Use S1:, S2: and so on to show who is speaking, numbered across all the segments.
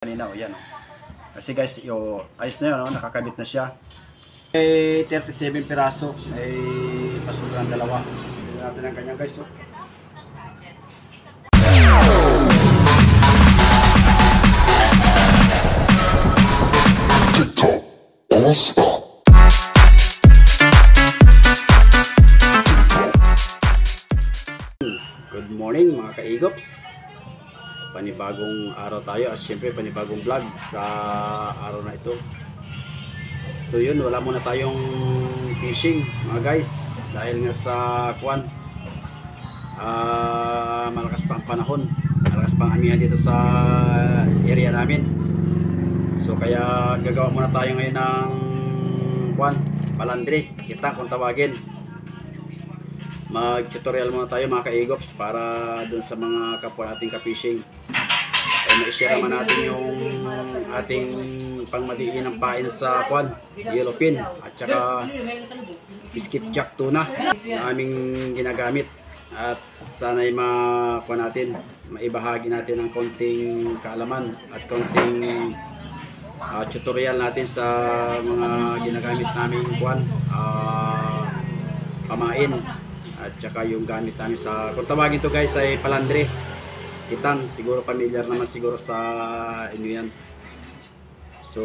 S1: Kanina o yan. Kasi guys, ayos na yun, nakakabit na siya. Ay 37 piraso, ay pasukan dalawa. Tignan natin ang kanya guys.
S2: TikTok All Star.
S1: Good morning mga kaigops. Panibagong araw tayo at syempre panibagong vlog sa araw na ito. So yun, wala muna tayong fishing mga guys dahil nga sa kwan, malakas pa ang panahon, malakas pa ang amihan dito sa area namin. So kaya gagawa muna tayo ngayon ng kwan, palandri, kita kung tawagin. Mag-tutorial muna tayo mga ka-egops para dun sa mga kapwa nating ka-fishing ay ma-share naman natin yung ating pangmadiin ng pain sa kwan, yellowfin at saka skipjack tuna na aming ginagamit. At sana'y makuha natin, maibahagi natin ng konting kaalaman at konting tutorial natin sa mga ginagamit namin kwan, pamain at saka yung gamit namin sa, kung tawagin to guys ay palandre, kitang, siguro familiar naman siguro sa inyo yan. So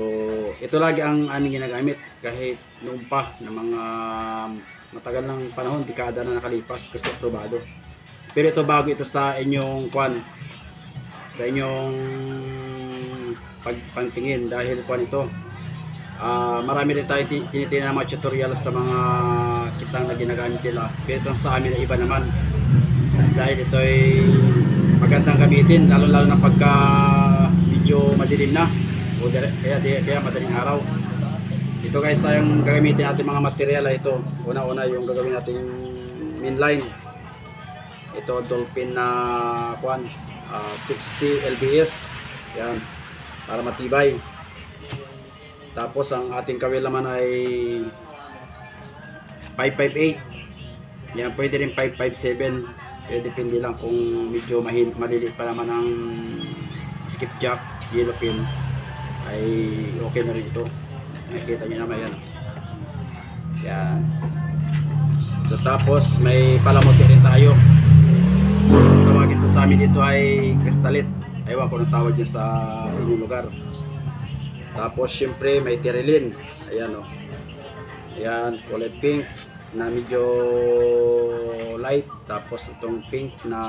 S1: ito lagi ang aming ginagamit kahit noon pa na mga matagal ng panahon, dekada na nakalipas kasi aprobado. Pero ito bago ito sa inyong kwan, sa inyong pagpantingin dahil kwan ito. Marami rin tayo tinitingnan ng mga tutorial sa mga kitang na ginagamit nila. Pero ito sa amin ay iba naman dahil ito ay magandang gamitin lalo na pagka medyo madilim na o kaya madaling araw. Ito guys ay yung gagamitin natin mga material ay ito. Una yung gagawin natin yung mainline. Ito dolphin na kwan, 60 lbs yan para matibay. Tapos ang ating kawil naman ay 558. Yan, pwede rin 557. Depende lang kung medyo maliliit pa naman ang skipjack, yellowfin ay okay na rin ito. Nakikita nyo naman yan. Yan. So tapos may palamuti rin tayo. Tawag ito sa amin dito ay kristalit. Ewan ko ng tawag dyan sa inyong lugar. Tapos syempre may tirilin. Ayan o. Ayan, kulay pink na medyo light. Tapos itong pink na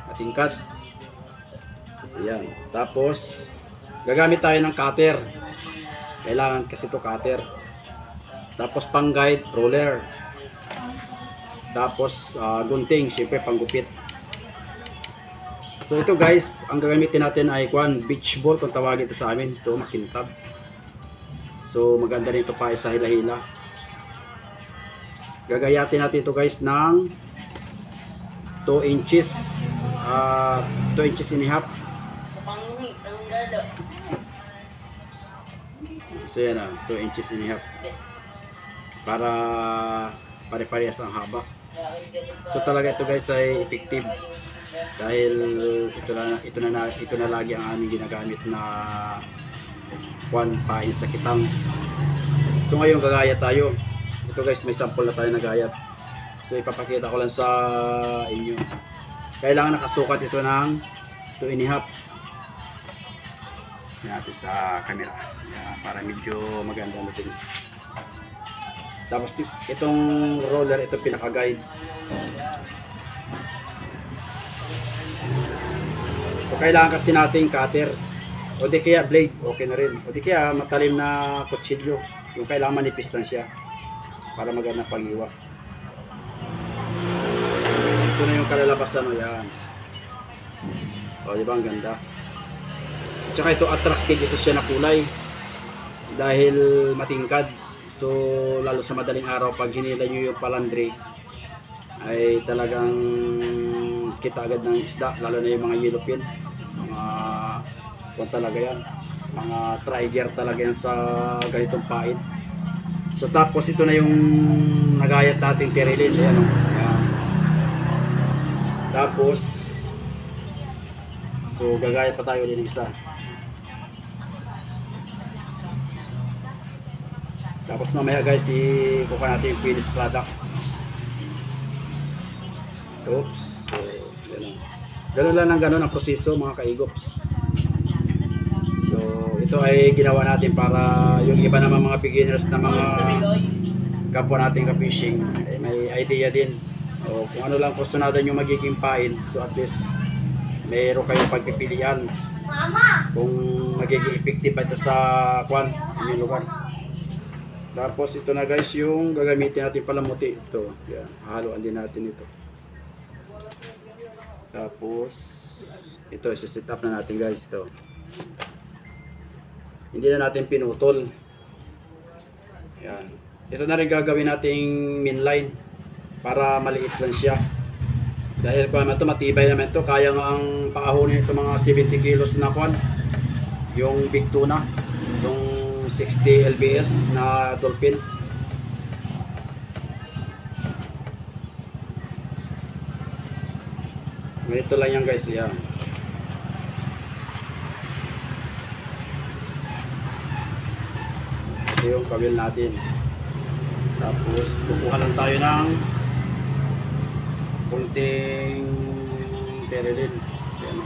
S1: matingkad. Ayan. Tapos gagamit tayo ng cutter. Kailangan kasi ito cutter. Tapos pang guide, roller. Tapos gunting, syempre panggupit. So ito guys, ang gagamitin natin ay kwan, beach ball kung tawagin ito sa amin. Ito, makintab. So maganda rin ito pa sa hila-hila. Gagayatin natin ito guys ng 2 inches 2 inches and a half. So yan 2 inches and a half para pare-parehas ang haba. So talaga ito guys ay effective dahil ito na lagi ang aming ginagamit na kwan, pain sa kitang. So ngayon gagayat tayo. Ito guys, may sample na tayo na gayat. So ipapakita ko lang sa inyo. Kailangan nakasukat ito ng 2 and a half. Natin sa camera. Yan, para medyo maganda natin. Tapos itong roller, ito pinaka-guide. So kailangan kasi natin cutter o di kaya blade, okay na rin. O di kaya matalim na kutsilyo, yung kailangan manipis lang siya para maganda pag-iwa. So, ito na yung kalalabasan o yan. O diba ang ganda. At saka ito attractive, ito siya na kulay dahil matingkad. So lalo sa madaling araw pag hinila nyo yung palandri ay talagang kita agad ng isda, lalo na yung mga yellowfin, mga kung talaga yan, mga trigger talaga yan sa ganitong pain. So tapos ito na yung nagayat nating tirilin. Ayan, ayan. Tapos so gagayat pa tayo din isa. Tapos mamaya guys, kuha natin yung finished product. Oops. So, yan lang. Ganun lang ng ganun ang proseso mga kaigops. So, ito ay ginawa natin para yung iba naman mga beginners na mga kapwa nating ka-fishing ay may idea din. O kung ano lang kursunada yung magiging pain. So at least mayroon kayong pagpipilian kung magiging effective ba ito sa inyong lugar. Tapos ito na guys yung gagamitin natin palamuti. Ito, yan, hahaluan din natin ito. Tapos ito, isa-set up na natin guys ito. Hindi na natin pinutol. Yan. Ito na rin gagawin nating mainline para maliit lang siya. Dahil kung ito matibay naman ito, kaya nga ang paahonin ito mga 70 kilos na kwan. Yung big tuna, yung 60 lbs na dolphin. Ito lang yan guys, yan. Ito yung kawil natin. Tapos kukuha lang tayo ng kunting terilin. Yan.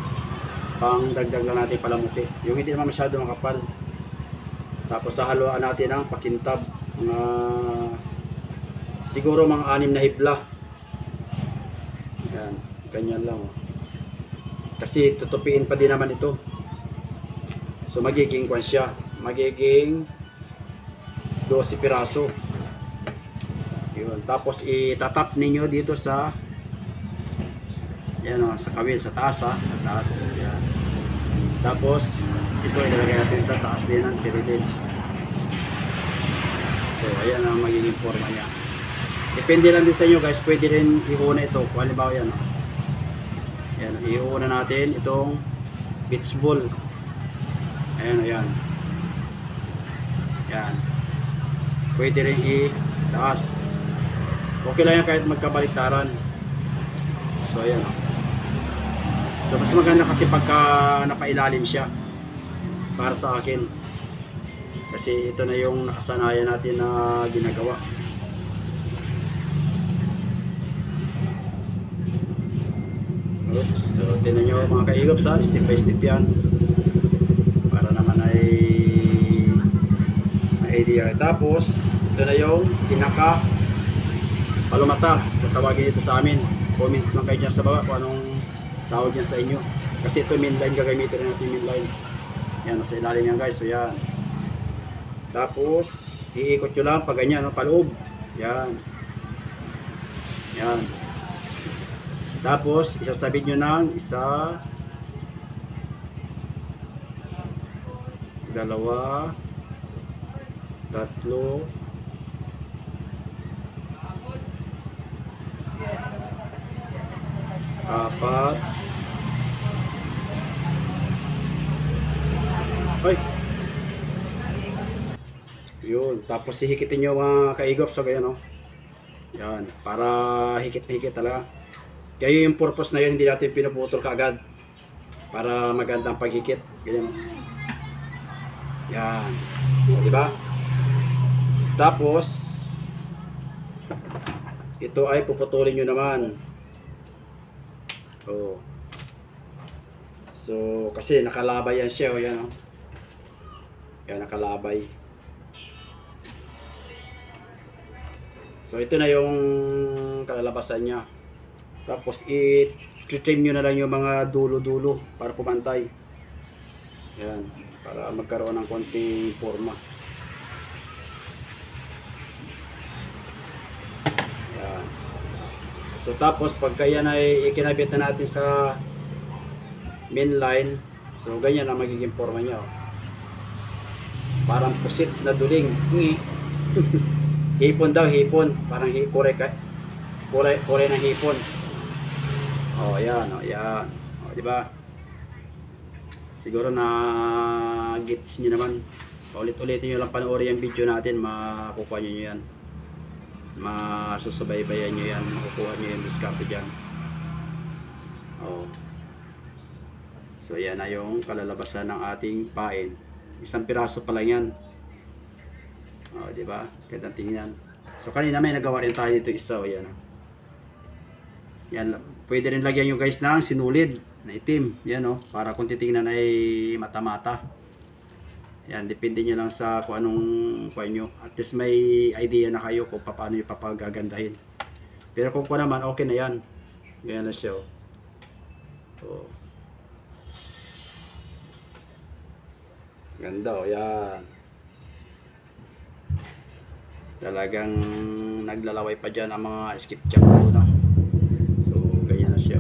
S1: Pang dagdag lang natin palamuti. Yung hindi naman masyado makapal. Tapos hahaluan natin ng pakintab. Siguro mga 6 na hibla. Yan. Ganyan lang. Kasi tutupiin pa din naman ito. So magiging kwan siya. Magiging 12 piraso. Yun. Tapos itatap ninyo dito sa yan o, sa kawil, sa taas ha. Sa taas. Yan. Tapos ito ilalagay natin sa taas din ng tirilin. So ayan ang magiging forma niya. Depende lang din sa inyo guys. Pwede rin iuna ito. Kung halimbawa yan o. Yan. Iuna natin itong beach ball. Ayan o yan. Yan. Pwede rin itaas. Okay lang yan kahit magkabaliktaran. So ayan. So mas maganda kasi pagka napailalim siya. Para sa akin. Kasi ito na yung nakasanayan natin na ginagawa. Oops. So tinan nyo mga kaigops ha. Step by step yan. Para naman ay idea. Tapos ito na yung pinaka palumata. Tawagin dito sa amin. Comment lang kayo dyan sa baba kung anong tawag niya sa inyo. Kasi ito mainline, gagamitin rin natin mainline. Yan, nasa ilalim yan guys. So yan. Tapos iikot nyo lang pag ganyan, no? Paloob. Yan. Yan. Tapos isasabit nyo ng isa, dalawa, tatlo, apat, ay, yun. Tapos hihikitin nyo mga kaigops. So ganyan o. Yan. Para hikit-hikit talaga. Kaya yung purpose na yun, hindi natin pinuputol kaagad. Para magandang paghikit. Ganyan o. Yan. O, diba? Tapos ito ay puputulin nyo naman. Oh. So kasi nakalabay yan siya, oh, yan oh. Yan nakalabay. So ito na yung kalalabasan niya. Tapos i-trim nyo na lang yung mga dulo-dulo para pumantay. Yan, para magkaroon ng konting forma. Yan. So tapos pagka yan ay ikinabit na natin sa main line, so ganyan ang magiging forma niya. Parang pusit na duling. Hipon daw, hipon. Parang kulay ng hipon. Oh, ayan, oh, ayan. Oh, di ba? Siguro na gets niyo naman. Ulit-ulitin niyo lang panoorin yung video natin, makukuha niyo yan. Masusubaybayan nyo yan, makukuha nyo yung diskarte dyan. Oh. So yan na yung kalalabasan ng ating pain. Isang piraso pa lang yan. Oh, di ba? Gandang tingnan. So kanina may nagawa rin tayo dito isa, o yan. Yan, pwede rin lagyan yung guys ng sinulid na itim, yan oh, para kung titingnan ay mata-mata. Yan, depende nyo lang sa kung anong kuha nyo. At least may idea na kayo kung paano nyo papagagandahin. Pero kung naman, okay na yan. Ganyan na siya oh. Oh. Ganda oh, yan. Talagang naglalaway pa dyan ang mga skipjack ko na. So, ganyan na siya.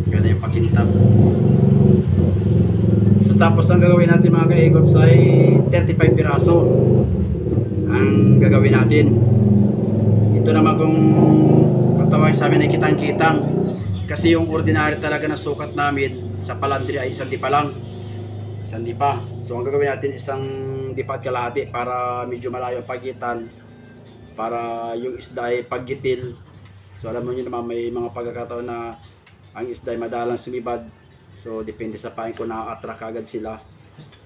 S1: Ganda yung pakintab. So, tapos ang gagawin natin mga ka-egops ay 35 piraso. Ang gagawin natin. Ito naman kung patawag sa amin ay kitang-kitang. Kasi yung ordinary talaga na sukat namin sa palandri ay isang dipa lang. Isang dipa. So ang gagawin natin isang dipa at kalahati para medyo malayo ang pagitan, para yung isda ay paggitil. So alam mo nyo naman may mga pagkakataon na ang isda ay madalang sumibad. So depende sa pain kung na-attract agad sila.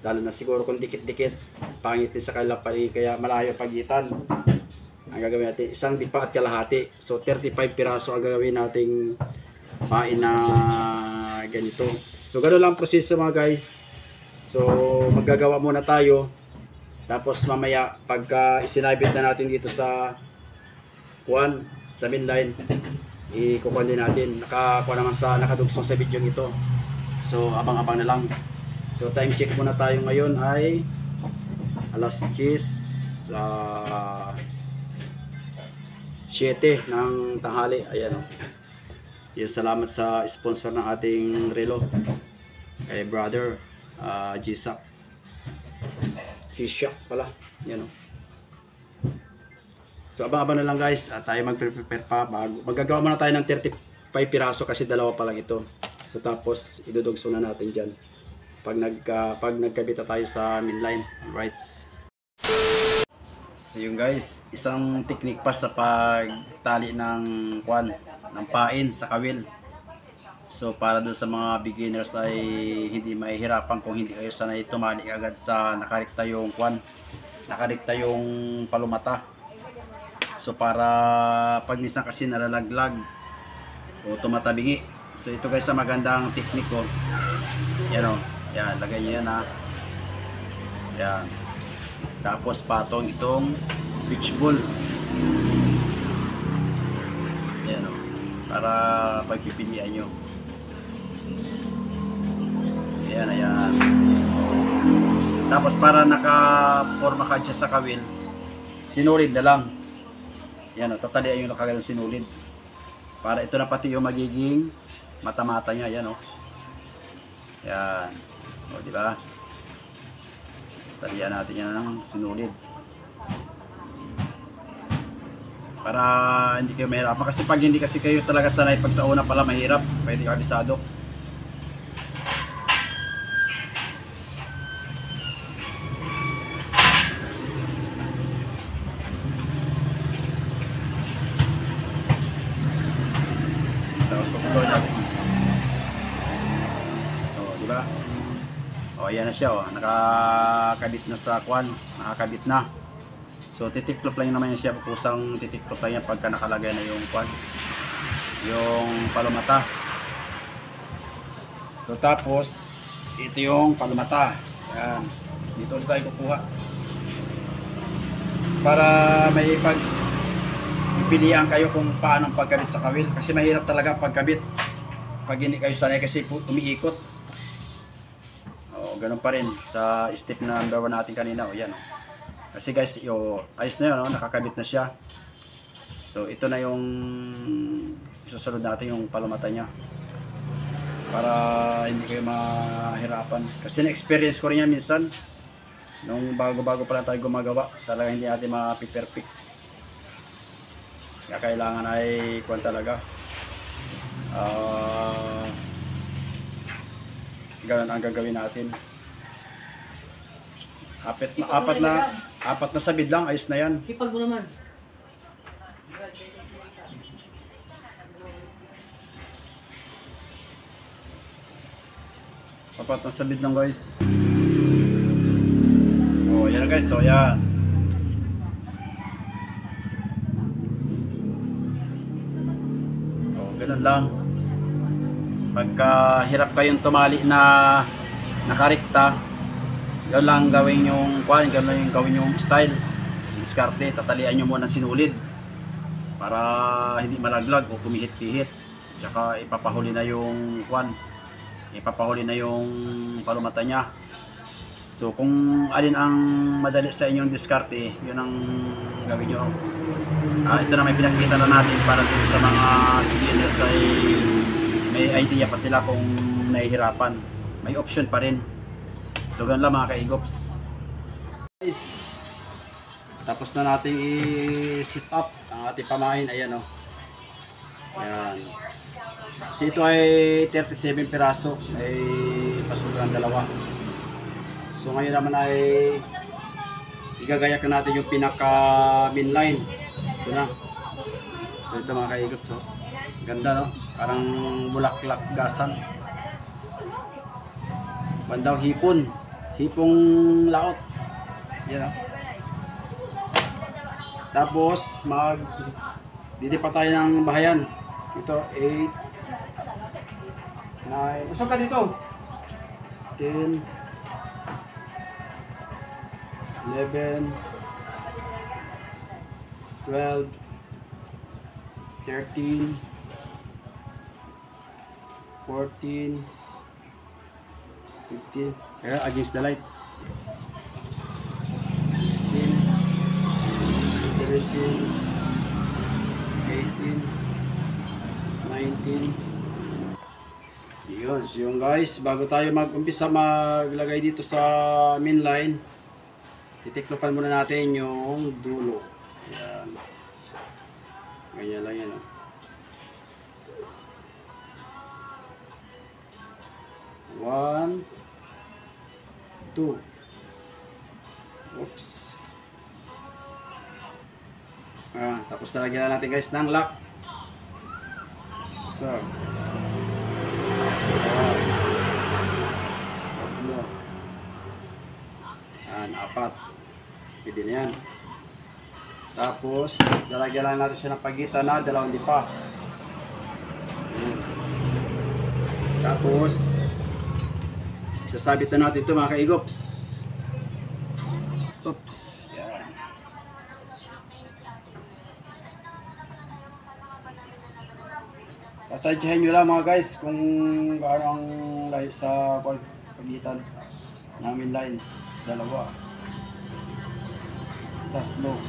S1: Lalo na siguro kung dikit-dikit, pangit din sa kanila pali, kaya malayo ang pagitan. Ang gagawin natin isang dipa at kalahati. So 35 piraso ang gagawin nating pain na ganito. So ganoon lang ang proseso mga guys. So maggagawa muna tayo, tapos mamaya pagka isinabit na natin dito sa mainline, ikukuha din natin, nakakuha naman sa nakadugsong sa video ito. So abang-abang na lang. So time check muna tayo ngayon ay alas 10 7 ng tanghali. Ayan o. Yan, salamat sa sponsor ng ating relo, kay brother G-Shock pala, yan o. So abang-abang na lang guys, at tayo mag-prepare pa bago. Magagawa muna tayo ng 35 piraso kasi dalawa pa lang ito. So tapos idudugso na natin dyan pag nagkabit na tayo sa mainline. Alright. So yung guys, isang technique pa sa pagtali ng pain sa kawil. So para doon sa mga beginners ay hindi mahihirapan kung hindi kayo sanay tumali agad sa nakarekta yung nakarekta yung palumata. So para pag minsan kasi nalalaglag o tumatabingi. So ito guys, sa magandang technique ko. Yan o, yan, lagay nyo yan ha. Yan. Tapos patong itong pitch ball. Yan o, para pagpipilian nyo. Ayan, ayan. Tapos para naka-forma ka siya sa kawil, sinulid na lang. Yan o, tatalian yung nakagalang sinulid. Para ito na pati yung magiging mata-mata niya. Yan o. Yan. O, diba? Talian natin yan ng sinulid. Para hindi kayo mahirapan. Kasi pag hindi kasi kayo talaga sanay, pag sa una pala mahirap, pwede kabisado. Tapos puputuin natin. O, diba? O, ayan na siya. O. Nakakabit na sa nakakabit na. So titiklop lang naman siya, pusang titiklop lang yan pagka nakalagay na yung yung palumata. So tapos ito yung palumata. Yan. Dito ulit tayo kukuha. Para may pipilian kayo kung paano pagkabit sa kawil. Kasi mahirap talaga pagkabit pag hindi kayo sanay, kasi umiikot. O, ganun pa rin sa step na number 1 natin kanina. O yan o. Kasi guys, ayos na yun, no? Nakakabit na siya. So ito na yung isusunod natin, yung palumata niya. Para hindi kayo mahirapan. Kasi na-experience ko rin yan minsan. Nung bago-bago pa lang tayo gumagawa, talaga hindi natin mapiperfect. Kaya kailangan ay talaga. Ganun ang gagawin natin. Apat na sabid lang, ayos na yan.
S3: Sipag mo naman.
S1: Papat na sabit lang guys. Oh, yan na guys. So, yan. Oh, ganun lang. Pagka hirap kayong tumali na nakarekta, yun lang gawin yung kwan, yun lang yung gawin yung style. Diskarte, tatalian nyo muna sinulid para hindi malaglag o kumihit-pihit. Tsaka ipapahuli na yung kwan, ipapahuli na yung palumata niya. So kung alin ang madali sa inyong diskarte, yun ang gawin nyo. Ito na may pinakita na natin para dun sa mga beginners ay may idea pa sila kung nahihirapan. May option pa rin. So ganun lang mga kaigops. Guys, tapos na natin i-sit up ang ating pamahin. Ayan o. Ayan. Kasi ito ay 37 piraso. Ay pasukan dalawa. So ngayon naman ay igagayak na natin yung pinaka main line. Ito na. So ito mga kaigops. So, ganda no? Parang bulaklak gasan. Bandang hipon. Hipong laot. Yan o. Tapos didi pa tayo ng bahayan. Ito 8 9. Usok ka dito. 10 11 12 13 14 15. Kaya against the light. 16 17 18 19. Yun, so yung guys, bago tayo mag-umpisa maglagay dito sa main line, titiklopan muna natin yung dulo. Yan. Ganyan lang yan. 1 2. Oops. Tapos talagyan na natin guys ng lock. So. Apat. Pwede na yan. Tapos, lalagyan lang natin siya ng pagitan na dalawang dipa. Tapos, sasabit na natin ito mga kaigops. Oops. Yan. Tatadyahin nyo lang mga guys kung gaano ang layo sa pagitan namin line. Dalawa. Tatlo.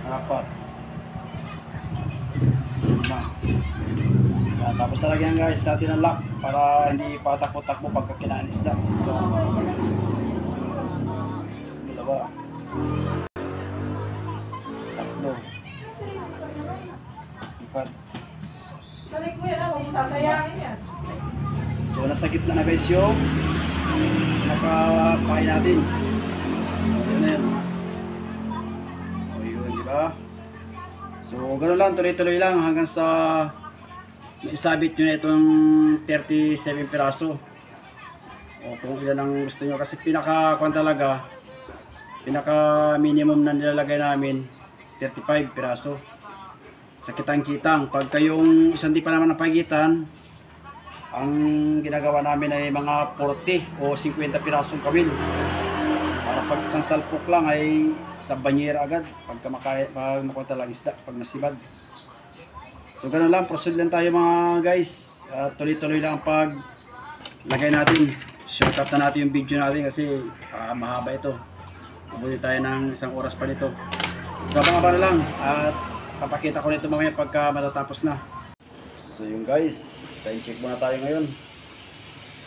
S1: 4. 5. Tapos talagyan guys natin ang lock para hindi patakbo-takbo pagka kinaan isda. So, dalawa. 3. 4.
S3: Balik mo yan, huwag mo sasayangin yan.
S1: So nasa gitna na guys yung nakapain natin. Yun na yun. O yun, diba? So gano'n lang, tuloy-tuloy lang hanggang sa maisabit nyo na itong 37 piraso. O kung ilan ang gusto nyo. Kasi pinaka minimum na nilalagay namin 35 piraso. Sa kitang-kitang. Pag kayong isang di pa naman napagitan, ang ginagawa namin ay mga 40 o 50 pirasong kawil. Para pag isang salpok lang ay isang banyera agad. Pag makuha talaga isda, pag nasibad. So ganun lang, proceed lang tayo mga guys. Tuloy-tuloy lang pag lagay natin. Shortcut na natin yung video natin kasi mahaba ito. Mabuti tayo ng isang oras pa nito. So abang-abang lang at papakita ko nito mamaya pagka matatapos na. So yun guys, time check muna tayo ngayon.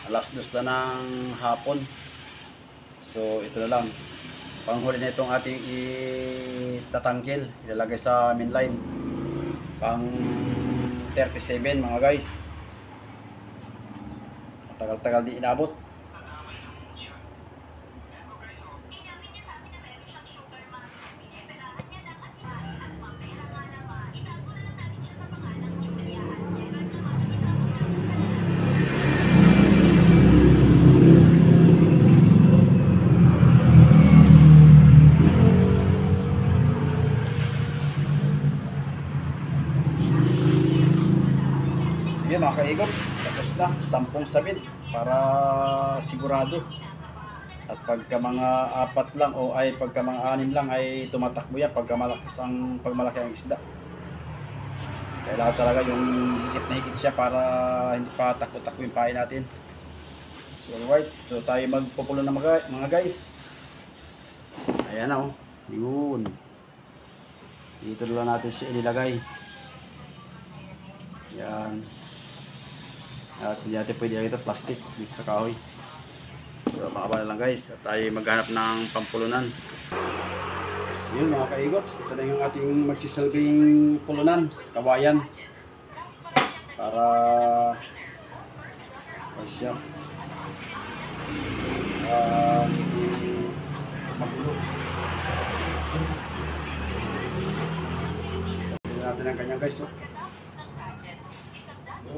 S1: Alas 2 na ng hapon. So ito na lang, panghuli na itong ating itatangkil, ilalagay sa main line. Pang 37 mga guys. Tagal-tagal di inabot. yun mga ka-egops, tapos na 10 sabit para sigurado. At pagka mga 4 lang o ay pagka mga 6 lang ay tumatakbo yan pagka malaki ang isda. Kailangan talaga yung higit na higit siya para hindi pa takbo-takbo yung pain natin. So alright, so tayo magpupulo na mga guys. Ayan na oh, yun. Dito lang natin siya inilagay. Yan. At hindi natin pwede ito plastic dito sa kahoy. So makabala lang guys, at tayo maghanap ng pampulunan. So yun mga ka-egops, ito na yung ating magsisilbing pulunan, kawayan. Para siya magulo. Sabihin natin ang kanya guys. Oh.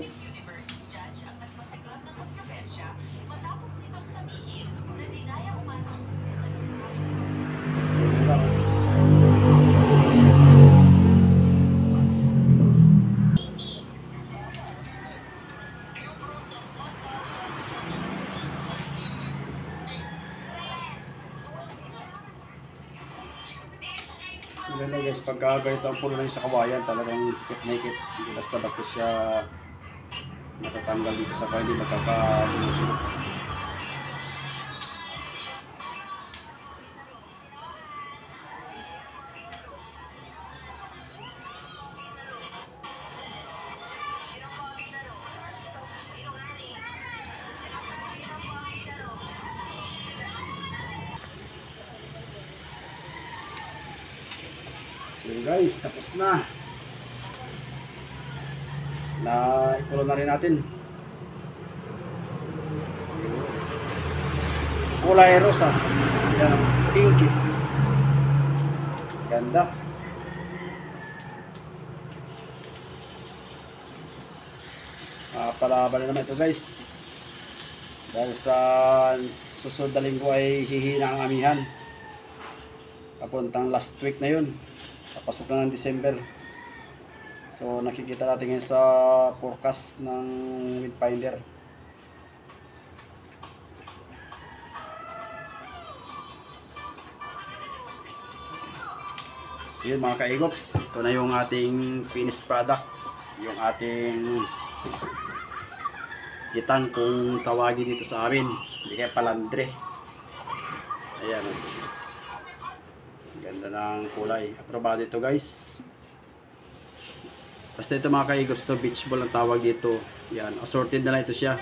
S1: Oops. Maganda guys, pagka ganito ang pulo lang sa kawayan, talagang higit na higit, hindi basta-basta siya matatanggal dito sa kawayan, hindi magkakagulo. So guys, tapos na. Ipulo na rin natin. Kulay rosas. Yan, pinkies. Ganda. Palaban na naman ito guys. Dahil sa susunod na linggo ay hihina ang amihan. Papuntang last week na yun. Papasok na ng December. So nakikita natin ngayon sa forecast ng Windfinder. So yun mga ka-egops, ito na yung ating finished product. Yung ating gitang kung tawagin dito sa amin. Hindi kaya palandre. Ayan. Ganda ng kulay. Aprobado ito guys. Basta ito mga ka-egops, ito beach ball ang tawag dito. Yan, assorted na lang ito siya.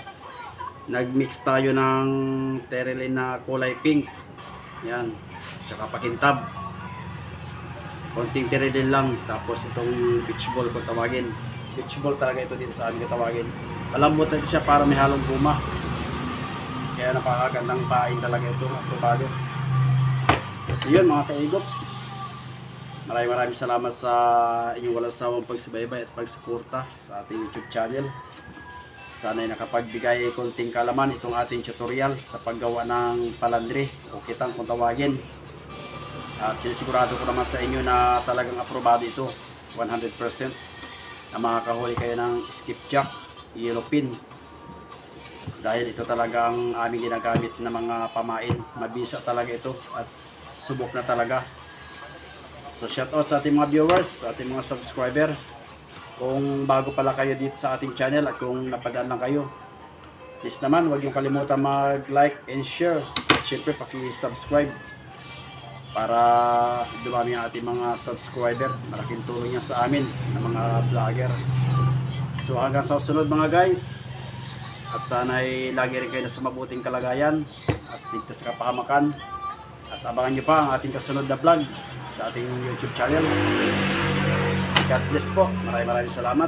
S1: Nagmix tayo ng terylene na kulay pink. Yan, tsaka pakintab. Konting terylene lang. Tapos itong beach ball kung tawagin. Beach ball talaga ito dito sa amin tawagin. Malambot na siya para may halong guma. Kaya napakagandang pain talaga ito. Aprobado. So yun mga ka-egops, maraming salamat sa inyong walang sawang pagsubaybay at pagsuporta sa ating YouTube channel. Sana ay nakapagbigay konting kalaman itong ating tutorial sa paggawa ng palandre o kitang kung tawagin. At sinisigurado ko naman sa inyo na talagang aprobado ito 100%, na makakahuli kayo ng skipjack, yellowfin. Dahil ito talagang aming ginagamit na mga pamain. Mabisa talaga ito at subok na talaga. So shout out sa ating mga viewers, sa ating mga subscriber. Kung bago pala kayo dito sa ating channel at kung napadaan lang kayo, please naman huwag niyong kalimutan mag-like and share. At syempre paki-subscribe para dumami ang ating mga subscriber. Malaking tulong yan sa amin ng mga vlogger. So hanggang sa susunod mga guys, at sana'y lagi rin kayo sa mabuting kalagayan at ligtas sa kapahamakan. At abangan nyo pa ang ating kasunod na vlog sa ating YouTube channel. God bless po. Maraming salamat.